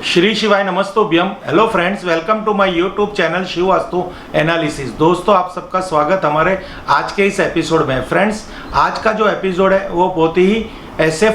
श्री शिवाय नमस्तोभ्यम। Hello friends, welcome to my YouTube channel Shiv Vastu analysis. दोस्तों, आप सबका स्वागत हमारे आज के इस एपिसोड में। फ्रेंड्स, आज का जो एपिसोड है वो बहुत ही ऐसे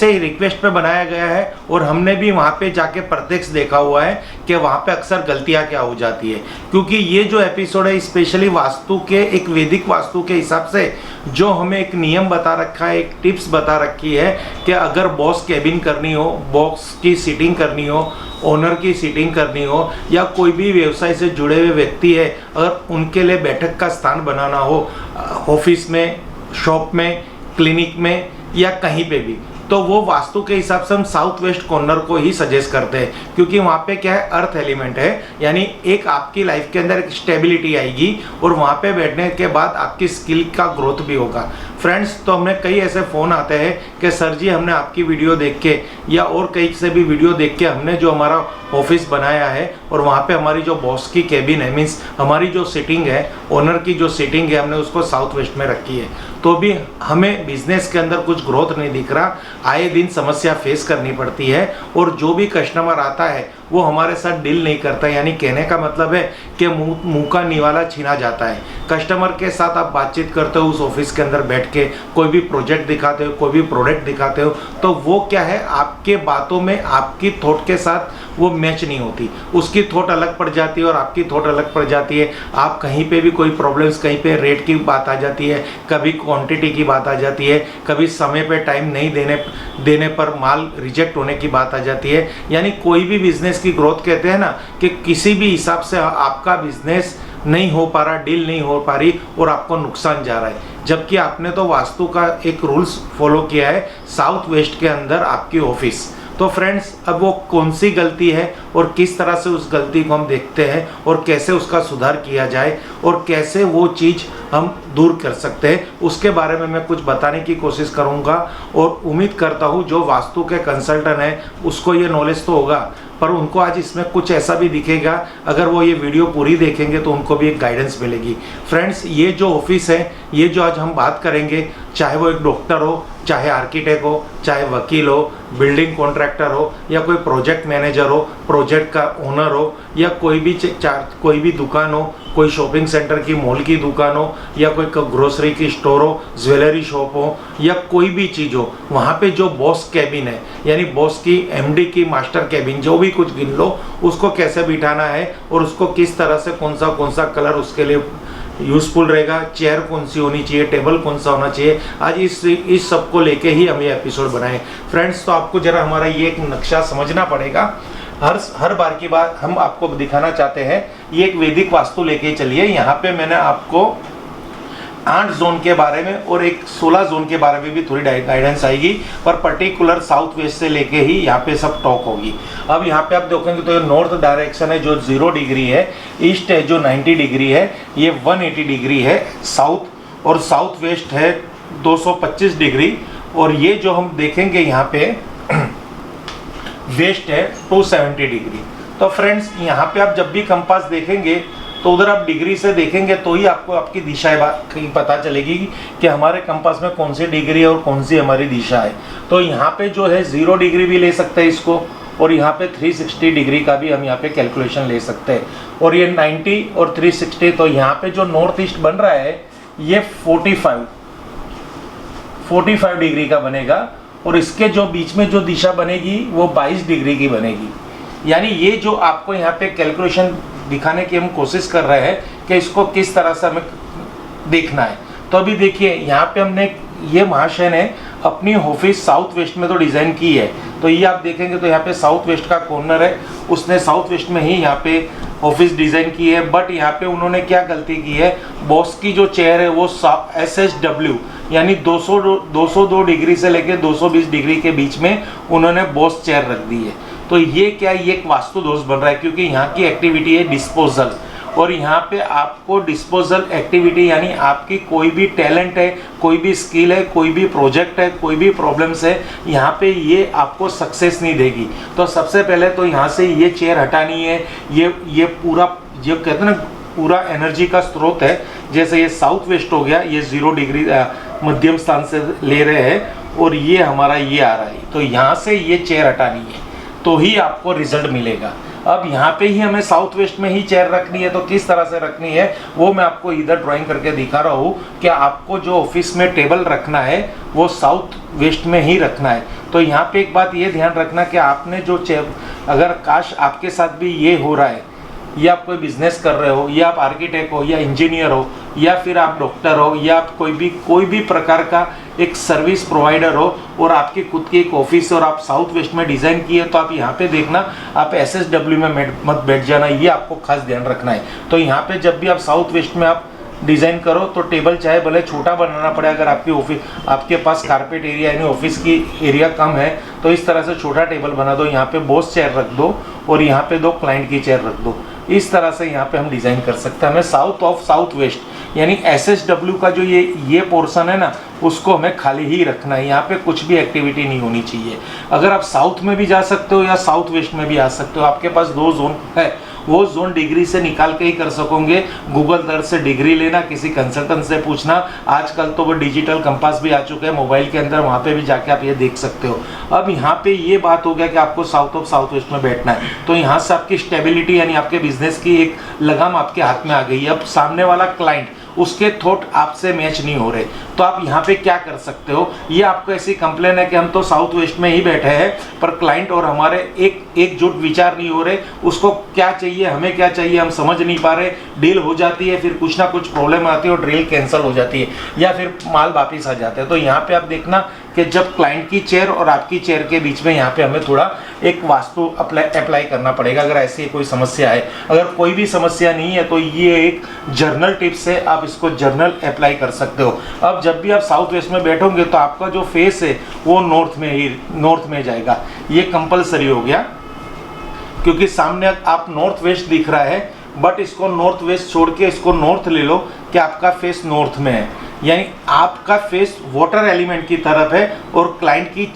ही रिक्वेस्ट पे बनाया गया है और हमने भी वहाँ पे जाके प्रत्यक्ष देखा हुआ है कि वहाँ पे अक्सर गलतियाँ क्या हो जाती है। क्योंकि ये जो एपिसोड है स्पेशली वास्तु के, एक वैदिक वास्तु के हिसाब से जो हमें एक नियम बता रखा है, एक टिप्स बता रखी है कि अगर बॉस केबिन करनी हो, बॉस की सीटिंग करनी हो, ओनर की सीटिंग करनी हो, या कोई भी व्यवसाय से जुड़े हुए व्यक्ति है अगर उनके लिए बैठक का स्थान बनाना हो, ऑफिस में, शॉप में, क्लिनिक में या कहीं पे भी, तो वो वास्तु के हिसाब से हम साउथ वेस्ट कॉर्नर को ही सजेस्ट करते हैं। क्योंकि वहाँ पे क्या है, अर्थ एलिमेंट है, यानी एक आपकी लाइफ के अंदर एक स्टेबिलिटी आएगी और वहाँ पे बैठने के बाद आपकी स्किल का ग्रोथ भी होगा। फ्रेंड्स, तो हमें कई ऐसे फ़ोन आते हैं कि सर जी हमने आपकी वीडियो देख के या और कहीं से भी वीडियो देख के हमने जो हमारा ऑफिस बनाया है और वहाँ पे हमारी जो बॉस की केबिन है, मीन्स हमारी जो सीटिंग है, ओनर की जो सीटिंग है, हमने उसको साउथ वेस्ट में रखी है, तो भी हमें बिजनेस के अंदर कुछ ग्रोथ नहीं दिख रहा। आए दिन समस्या फेस करनी पड़ती है और जो भी कस्टमर आता है वो हमारे साथ डील नहीं करता। यानी कहने का मतलब है कि मुंह का निवाला छीना जाता है। कस्टमर के साथ आप बातचीत करते हो, उस ऑफिस के अंदर बैठ के कोई भी प्रोजेक्ट दिखाते हो, कोई भी प्रोडक्ट दिखाते हो, तो वो क्या है, आपके बातों में आपकी थॉट के साथ वो मैच नहीं होती। उसकी थॉट अलग पड़ जाती है और आपकी थॉट अलग पड़ जाती है। आप कहीं पे भी कोई प्रॉब्लम्स, कहीं पे रेट की बात आ जाती है, कभी क्वांटिटी की बात आ जाती है, कभी समय पे टाइम नहीं देने पर माल रिजेक्ट होने की बात आ जाती है। यानी कोई भी बिजनेस की ग्रोथ, कहते हैं ना कि किसी भी हिसाब से आपका बिजनेस नहीं हो पा रहा, डील नहीं हो पा रही और आपको नुकसान जा रहा है, जबकि आपने तो वास्तु का एक रूल्स फॉलो किया है साउथ वेस्ट के अंदर आपकी ऑफिस। तो फ्रेंड्स, अब वो कौन सी गलती है और किस तरह से उस गलती को हम देखते हैं और कैसे उसका सुधार किया जाए और कैसे वो चीज़ हम दूर कर सकते हैं, उसके बारे में मैं कुछ बताने की कोशिश करूंगा। और उम्मीद करता हूँ जो वास्तु के कंसल्टेंट हैं उसको ये नॉलेज तो होगा, पर उनको आज इसमें कुछ ऐसा भी दिखेगा, अगर वो ये वीडियो पूरी देखेंगे तो उनको भी एक गाइडेंस मिलेगी। फ्रेंड्स, ये जो ऑफिस है, ये जो आज हम बात करेंगे, चाहे वो एक डॉक्टर हो, चाहे आर्किटेक्ट हो, चाहे वकील हो, बिल्डिंग कॉन्ट्रैक्टर हो, या कोई प्रोजेक्ट मैनेजर हो, प्रोजेक्ट का ओनर हो, या कोई भी दुकान हो, कोई शॉपिंग सेंटर की, मॉल की दुकान हो, या कोई ग्रोसरी की स्टोर हो, ज्वेलरी शॉप हो, या कोई भी चीज़ हो, वहाँ पे जो बॉस कैबिन है, यानी बॉस की, एमडी की मास्टर कैबिन, जो भी कुछ गिन लो, उसको कैसे बिठाना है और उसको किस तरह से कौन सा कलर उसके लिए यूजफुल रहेगा, चेयर कौन सी होनी चाहिए, टेबल कौन सा होना चाहिए, आज इस सब को लेके ही हम ये एपिसोड बनाए। फ्रेंड्स, तो आपको जरा हमारा ये एक नक्शा समझना पड़ेगा। हर बार की बात हम आपको दिखाना चाहते हैं। ये एक वैदिक वास्तु लेके चलिए। यहाँ पे मैंने आपको 8 जोन के बारे में और एक 16 जोन के बारे में भी थोड़ी गाइडेंस आएगी, पर पर्टिकुलर साउथ वेस्ट से लेके ही यहाँ पे सब टॉक होगी। अब यहाँ पे आप देखेंगे तो ये नॉर्थ डायरेक्शन है जो 0 डिग्री है, ईस्ट है जो 90 डिग्री है, ये 180 डिग्री है साउथ, और साउथ वेस्ट है 225 डिग्री, और ये जो हम देखेंगे यहाँ पे वेस्ट है 270 डिग्री। तो फ्रेंड्स, यहाँ पे आप जब भी कंपास देखेंगे तो उधर आप डिग्री से देखेंगे तो ही आपको आपकी दिशा पता चलेगी कि हमारे कंपास में कौन सी डिग्री है और कौन सी हमारी दिशा है। तो यहाँ पे जो है 0 डिग्री भी ले सकते हैं इसको, और यहाँ पे 360 डिग्री का भी हम यहाँ पे कैलकुलेशन ले सकते हैं। और ये 90 और 360, तो यहाँ पे जो नॉर्थ ईस्ट बन रहा है ये 45 डिग्री का बनेगा, और इसके जो बीच में जो दिशा बनेगी वो 22 डिग्री की बनेगी। यानी ये जो आपको यहाँ पे कैलकुलेशन दिखाने की हम कोशिश कर रहे हैं कि इसको किस तरह से हमें देखना है। तो अभी देखिए, यहाँ पे हमने, ये महाशय ने अपनी ऑफिस साउथ वेस्ट में तो डिज़ाइन की है, तो ये आप देखेंगे तो यहाँ पे साउथ वेस्ट का कॉर्नर है, उसने साउथ वेस्ट में ही यहाँ पे ऑफिस डिज़ाइन की है। बट यहाँ पे उन्होंने क्या गलती की है, बॉस की जो चेयर है वो SHW यानी 202 डिग्री से लेकर 220 डिग्री के बीच में उन्होंने बॉस चेयर रख दी है। तो ये क्या, ये एक वास्तु दोष बन रहा है, क्योंकि यहाँ की एक्टिविटी है डिस्पोजल, और यहाँ पे आपको डिस्पोजल एक्टिविटी यानी आपकी कोई भी टैलेंट है, कोई भी स्किल है, कोई भी प्रोजेक्ट है, कोई भी प्रॉब्लम्स है, यहाँ पे ये आपको सक्सेस नहीं देगी। तो सबसे पहले तो यहाँ से ये चेयर हटानी है। ये पूरा, जो कहते हैं ना, पूरा एनर्जी का स्रोत है। जैसे ये साउथ वेस्ट हो गया, ये 0 डिग्री मध्यम स्थान से ले रहे हैं, और ये हमारा ये आ रहा है, तो यहाँ से ये चेयर हटानी है। तो ही आपको रिजल्ट मिलेगा। अब यहाँ पे ही हमें साउथ वेस्ट में ही चेयर रखनी है, तो किस तरह से रखनी है वो मैं आपको इधर ड्राइंग करके दिखा रहा हूँ कि आपको जो ऑफिस में टेबल रखना है वो साउथ वेस्ट में ही रखना है। तो यहाँ पे एक बात ये ध्यान रखना कि आपने जो चेयर, अगर काश आपके साथ भी ये हो रहा है, या आप कोई बिजनेस कर रहे हो, या आप आर्किटेक्ट हो, या इंजीनियर हो, या फिर आप डॉक्टर हो, या आप कोई भी प्रकार का एक सर्विस प्रोवाइडर हो और आपकी खुद की एक ऑफिस और आप साउथ वेस्ट में डिज़ाइन किए, तो आप यहाँ पे देखना, आप SSW में मत बैठ जाना, ये आपको खास ध्यान रखना है। तो यहाँ पे जब भी आप साउथ वेस्ट में आप डिज़ाइन करो तो टेबल चाहे भले छोटा बनाना पड़े, अगर आपकी ऑफिस आपके पास कारपेट एरिया यानी ऑफिस की एरिया कम है तो इस तरह से छोटा टेबल बना दो, यहाँ पे बॉस चेयर रख दो और यहाँ पे 2 क्लाइंट की चेयर रख दो। इस तरह से यहाँ पे हम डिज़ाइन कर सकते हैं। हमें साउथ ऑफ साउथ वेस्ट यानी SSW का जो ये पोर्शन है ना, उसको हमें खाली ही रखना है, यहाँ पे कुछ भी एक्टिविटी नहीं होनी चाहिए। अगर आप साउथ में भी जा सकते हो या साउथ वेस्ट में भी आ सकते हो, आपके पास 2 जोन है, वो जोन डिग्री से निकाल के ही कर सकोगे। गूगल दर से डिग्री लेना, किसी कंसल्टेंट से पूछना, आजकल तो वो डिजिटल कंपास भी आ चुके हैं मोबाइल के अंदर, वहाँ पे भी जाके आप ये देख सकते हो। अब यहाँ पे ये बात हो गया कि आपको साउथ ऑफ साउथ वेस्ट में बैठना है, तो यहाँ से आपकी स्टेबिलिटी यानी आपके बिजनेस की एक लगाम आपके हाथ में आ गई है। अब सामने वाला क्लाइंट, उसके थॉट आपसे मैच नहीं हो रहे, तो आप यहाँ पे क्या कर सकते हो, ये आपको ऐसी कंप्लेन है कि हम तो साउथ वेस्ट में ही बैठे हैं पर क्लाइंट और हमारे एकजुट विचार नहीं हो रहे, उसको क्या चाहिए हमें क्या चाहिए हम समझ नहीं पा रहे, डील हो जाती है फिर कुछ ना कुछ प्रॉब्लम आती है और डील कैंसिल हो जाती है या फिर माल वापिस आ जाता है। तो यहाँ पे आप देखना कि जब क्लाइंट की चेयर और आपकी चेयर के बीच में यहाँ पे हमें थोड़ा एक वास्तु अप्लाई करना पड़ेगा, अगर ऐसी कोई समस्या है। अगर कोई भी समस्या नहीं है तो ये एक जर्नल टिप्स है, आप इसको जर्नल अप्लाई कर सकते हो। अब जब भी आप साउथ वेस्ट में बैठोगे तो आपका जो फेस है वो नॉर्थ में जाएगा, ये कंपलसरी हो गया, क्योंकि सामने आप नॉर्थ वेस्ट दिख रहा है बट इसको नॉर्थ वेस्ट छोड़ के इसको नॉर्थ ले लो कि आपका फेस नॉर्थ में है, यानी आपका फेस वाटर एलिमेंट की तरफ है और क्लाइंट की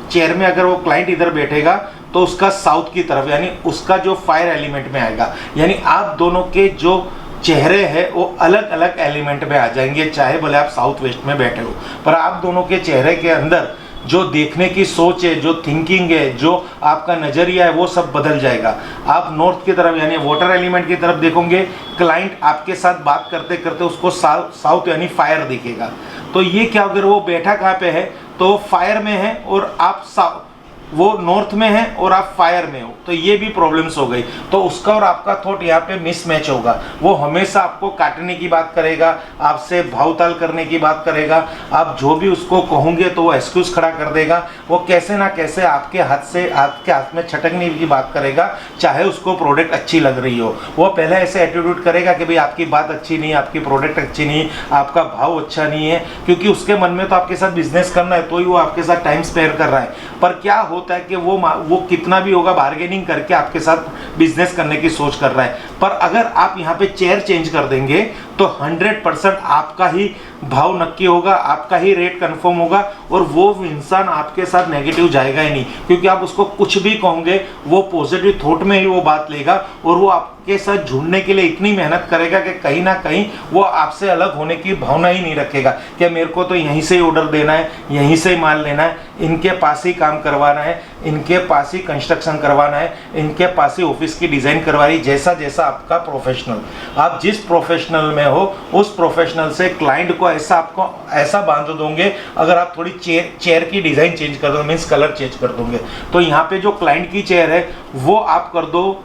चेयर में अगर वो क्लाइंट इधर बैठेगा तो उसका साउथ की तरफ यानी उसका जो फायर एलिमेंट में आएगा, यानी आप दोनों के जो चेहरे हैं वो अलग अलग एलिमेंट में आ जाएंगे, चाहे भले आप साउथ वेस्ट में बैठे हो, पर आप दोनों के चेहरे के अंदर जो देखने की सोच है, जो थिंकिंग है, जो आपका नजरिया है, वो सब बदल जाएगा। आप नॉर्थ की तरफ यानी वाटर एलिमेंट की तरफ देखोगे, क्लाइंट आपके साथ बात करते करते उसको साउथ यानी फायर दिखेगा। तो ये क्या, अगर वो बैठा कहाँ पे है तो फायर में है और आप वो नॉर्थ में है और आप फायर में हो, तो ये भी प्रॉब्लम्स हो गई। तो उसका और आपका थॉट यहाँ पे मिसमैच होगा, वो हमेशा आपको काटने की बात करेगा, आपसे भावताल करने की बात करेगा, आप जो भी उसको कहोगे तो वो एक्सक्यूज खड़ा कर देगा, वो कैसे ना कैसे आपके हाथ में छटकने की बात करेगा, चाहे उसको प्रोडक्ट अच्छी लग रही हो। वो पहले ऐसे एटीट्यूड करेगा कि भाई आपकी बात अच्छी नहीं है, आपकी प्रोडक्ट अच्छी नहीं है, आपका भाव अच्छा नहीं है, क्योंकि उसके मन में तो आपके साथ बिजनेस करना है, तो ही वो आपके साथ टाइम स्पेयर कर रहा है। पर क्या होता है कि वो कितना भी होगा बार्गेनिंग करके आपके साथ बिजनेस करने की सोच कर रहा है। पर अगर आप यहाँ पे चेयर चेंज कर देंगे तो 100% आपका ही भाव नक्की होगा, आपका ही रेट कंफर्म होगा और वो इंसान आपके साथ नेगेटिव जाएगा ही नहीं, क्योंकि आप उसको कुछ भी कहोगे वो पॉजिटिव थॉट में ही वो बात लेगा और वो आपके साथ जुड़ने के लिए इतनी मेहनत करेगा कि कहीं ना कहीं वो आपसे अलग होने की भावना ही नहीं रखेगा कि मेरे को तो यहीं से ही ऑर्डर देना है, यहीं से ही माल लेना है, इनके पास ही काम करवाना है, इनके पास ही कंस्ट्रक्शन करवाना है, इनके पास ही ऑफिस की डिज़ाइन करवानी। जैसा जैसा आपका प्रोफेशनल, आप जिस प्रोफेशनल में हो उस प्रोफेशनल से क्लाइंट को ऐसा बांध दोगे। अगर आप थोड़ी चेयर की डिज़ाइन चेंज कर दो, मीन्स कलर चेंज कर दोगे, तो यहाँ पे जो क्लाइंट की चेयर है वो आप कर दो।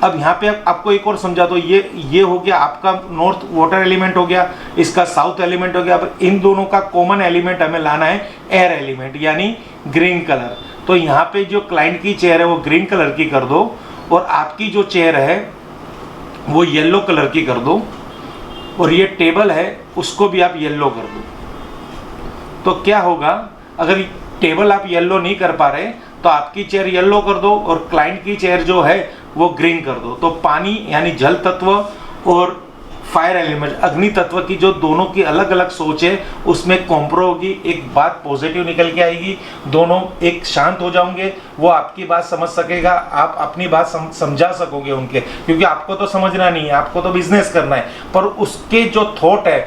अब यहाँ पे आपको एक और समझा दो, ये हो गया आपका नॉर्थ वाटर एलिमेंट हो गया, इसका साउथ एलिमेंट हो गया। अब इन दोनों का कॉमन एलिमेंट हमें लाना है एयर एलिमेंट यानी ग्रीन कलर। तो यहाँ पे जो क्लाइंट की चेयर है वो ग्रीन कलर की कर दो और आपकी जो चेयर है वो येलो कलर की कर दो और ये टेबल है उसको भी आप येलो कर दो। तो क्या होगा, अगर टेबल आप येलो नहीं कर पा रहे तो आपकी चेयर येलो कर दो और क्लाइंट की चेयर जो है वो ग्रीन कर दो। तो पानी यानी जल तत्व और फायर एलिमेंट अग्नि तत्व की जो दोनों की अलग अलग सोच है उसमें कॉम्प्रो होगी, एक बात पॉजिटिव निकल के आएगी, दोनों एक शांत हो जाओगे, वो आपकी बात समझ सकेगा, आप अपनी बात समझा सकोगे उनके, क्योंकि आपको तो समझना नहीं है, आपको तो बिजनेस करना है, पर उसके जो थॉट है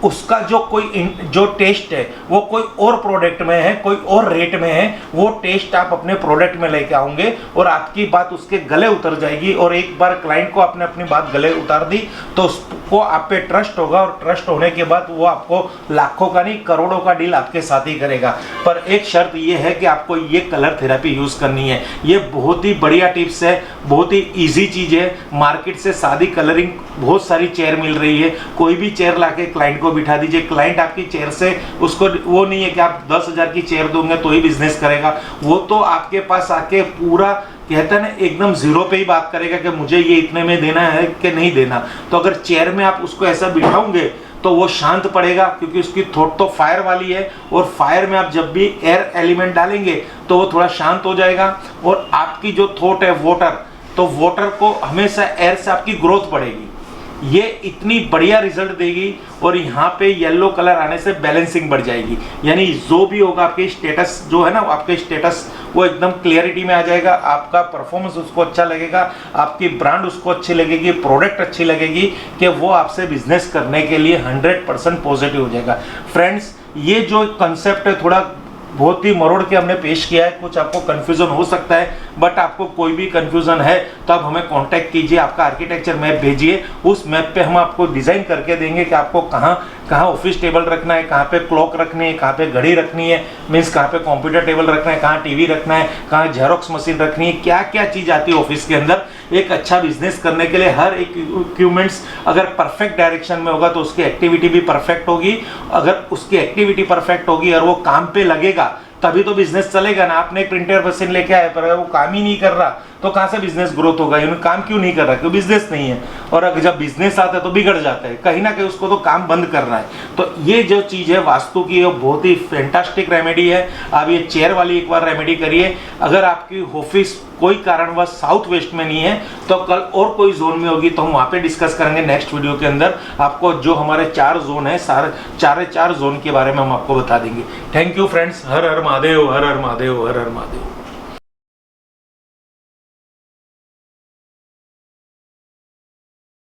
उसका जो टेस्ट है वो कोई और प्रोडक्ट में है, कोई और रेट में है, वो टेस्ट आप अपने प्रोडक्ट में लेके आओगे और आपकी बात उसके गले उतर जाएगी। और एक बार क्लाइंट को आपने अपनी बात गले उतार दी तो उसको आप पे ट्रस्ट होगा, और ट्रस्ट होने के बाद वो आपको लाखों का नहीं करोड़ों का डील आपके साथ ही करेगा। पर एक शर्त ये है कि आपको ये कलर थेरेपी यूज करनी है। ये बहुत ही बढ़िया टिप्स है, बहुत ही ईजी चीज है। मार्केट से सादी कलरिंग बहुत सारी चेयर मिल रही है, कोई भी चेयर लाके क्लाइंट को बिठा दीजिए। क्लाइंट आपकी चेयर से उसको वो नहीं है कि आप 10,000 की चेयर दोगे तो ही बिजनेस करेगा, वो तो आपके पास आके पूरा कहता है ना एकदम जीरो पे ही बात करेगा कि मुझे ये इतने में देना है कि नहीं देना। तो अगर चेयर में आप उसको ऐसा बिठाओगे तो वो शांत पड़ेगा, क्योंकि उसकी थॉट तो फायर वाली है, और फायर में आप जब भी एयर एलिमेंट डालेंगे तो वो थोड़ा शांत हो जाएगा। और आपकी जो थॉट है वाटर, तो वाटर को हमेशा एयर से आपकी ग्रोथ बढ़ेगी, ये इतनी बढ़िया रिजल्ट देगी। और यहाँ पे येलो कलर आने से बैलेंसिंग बढ़ जाएगी, यानी जो भी होगा आपके स्टेटस जो है ना, आपके स्टेटस वो एकदम क्लियरिटी में आ जाएगा। आपका परफॉर्मेंस उसको अच्छा लगेगा, आपकी ब्रांड उसको अच्छी लगेगी, प्रोडक्ट अच्छी लगेगी, कि वो आपसे बिजनेस करने के लिए 100% पॉजिटिव हो जाएगा। फ्रेंड्स, ये जो कंसेप्ट है थोड़ा बहुत ही मरोड़ के हमने पेश किया है, कुछ आपको कंफ्यूजन हो सकता है, बट आपको कोई भी कंफ्यूजन है तो आप हमें कांटेक्ट कीजिए, आपका आर्किटेक्चर मैप भेजिए, उस मैप पे हम आपको डिजाइन करके देंगे कि आपको कहाँ कहाँ ऑफिस टेबल रखना है, कहाँ पे क्लॉक रखनी है, कहाँ पे घड़ी रखनी है, मीन्स कहाँ पे कंप्यूटर टेबल रखना है, कहाँ टीवी रखना है, कहाँ जेरोक्स मशीन रखनी है, क्या क्या चीज़ आती है ऑफिस के अंदर। एक अच्छा बिजनेस करने के लिए हर एक इक्विपमेंट्स अगर परफेक्ट डायरेक्शन में होगा तो उसकी एक्टिविटी भी परफेक्ट होगी। अगर उसकी एक्टिविटी परफेक्ट होगी और वो काम पे लगेगा तभी तो बिजनेस चलेगा ना। आपने एक प्रिंटर मशीन लेके आए पर अगर वो काम ही नहीं कर रहा तो कहाँ से बिजनेस ग्रोथ होगा? काम क्यों नहीं कर रहा? क्योंकि बिजनेस नहीं है। और अगर जब बिजनेस आता है तो बिगड़ जाता है, कहीं ना कहीं उसको तो काम बंद करना है। तो ये जो चीज़ है वास्तु की, वो बहुत ही फैंटास्टिक रेमेडी है। आप ये चेयर वाली एक बार रेमेडी करिए। अगर आपकी ऑफिस कोई कारणवश साउथ वेस्ट में नहीं है तो कल और कोई जोन में होगी तो हम वहाँ पे डिस्कस करेंगे नेक्स्ट वीडियो के अंदर। आपको जो हमारे 4 जोन है, सारे 4 जोन के बारे में हम आपको बता देंगे। Thank you friends. Her her Mahadev, her her Mahadev, her her Mahadev.